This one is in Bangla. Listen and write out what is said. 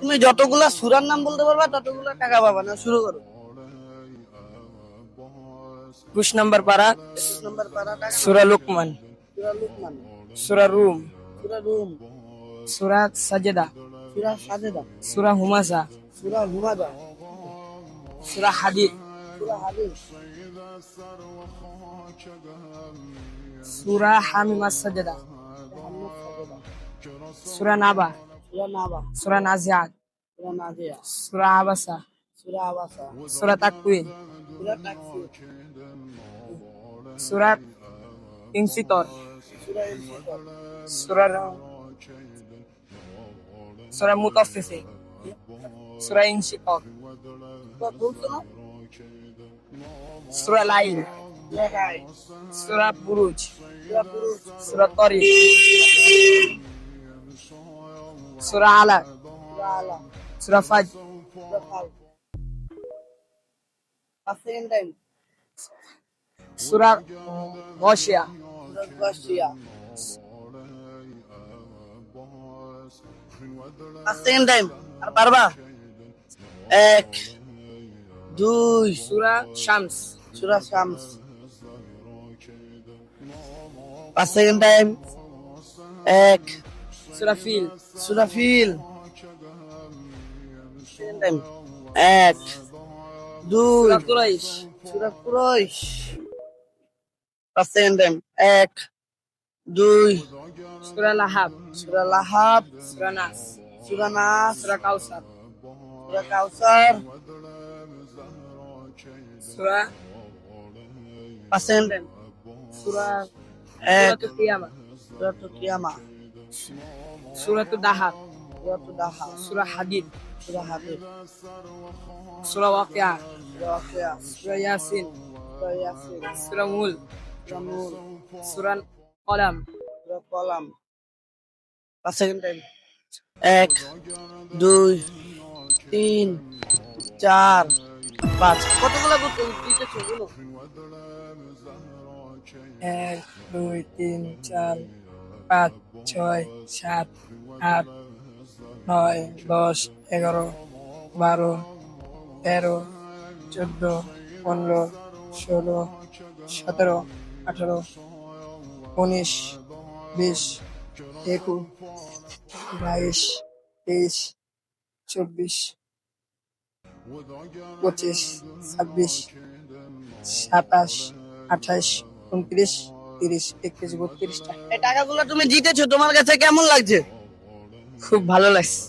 তুমি যতগুলা সূরার নাম বলতে পারবা ততগুলা টাকা পাবা। না, শুরু করো। 21 নম্বর পারা, 21 নম্বর পারা, টাকা নাও। সূরা লুকমান, সূরা লুকমান, সূরা রুম, সূরা রুম, সূরা সাজদা, সূরা সাজেদা, সূরা হুমাজা, সূরা হুমাজা, সূরা হাদিদ, সূরা হাদিদ, সূরা হামিমাস সাজদা, মুহাম্মদ সাজেদা, সূরা নাবা, সূরা নাবা, সূরা নাজিআত, সূরা নাজিয়া, সূরা আবাসা, সূরা আবাসা, সূরা তাকওয়ির, সূরা তাকসীর, সূরা ইনফিতর, সূরা ইনফিতর, সূরা সূরা মুতাফফিফিন, সূরা ইনশিকাক, সূরা বলছো না? সূরা লাইল, লেখাই, সূরা বুরুজ, সূরা বুরুজ, সূরা তারিক, সূরা আলাক, সূরা আলা, সূরা ফাজ, সূরা ফাল। 5 সেকেন্ড টাইম। সূরা গাশিয়া, সূরা গাশিয়া। 5 সেকেন্ড টাইম। আর পারবা? 1 2 সূরা শামস, সূরা শামস। 5 second time. 1 সূরা ফিল, সূরা ফিল। Second time. 1 2 সূরা কুরাইশ, সূরা কুরাইশ। 5 second time. 1 2 সূরা লাহাব, সূরা লাহাব, সূরা নাস, সূরা নাস, সূরা কাউসার, সূরা কাউসার। সূরা 5 সেকেন্ড টাইম। সূরা 1 সূরাতুল কিয়ামা, সূরাতুল কিয়ামা, সূরাতুল দাহাব, সূরাতুল দাহা, সূরা হাদিদ, সূরা হাদিদ, সূরা ওয়াকিয়া, সূরা ওয়াকিয়া, সূরা ইয়াসিন, সূরা ইয়াসিন, সূরা মুল, সূরা নূর, সূরা কলাম, সূরা কলাম। 5 second time. 1 2 3 4 5। কতগুলো দিতেছো বলো? 1 2 3 4 5 6 7 8 9 10 11 12 13 14 15 16 17 18 19 20 21 22 23 24 25 26 27 28 29 30 31 32টা। এই টাকাগুলো তুমি জিতেছো, তোমার কাছে কেমন লাগছে? খুব ভালো লাগছে।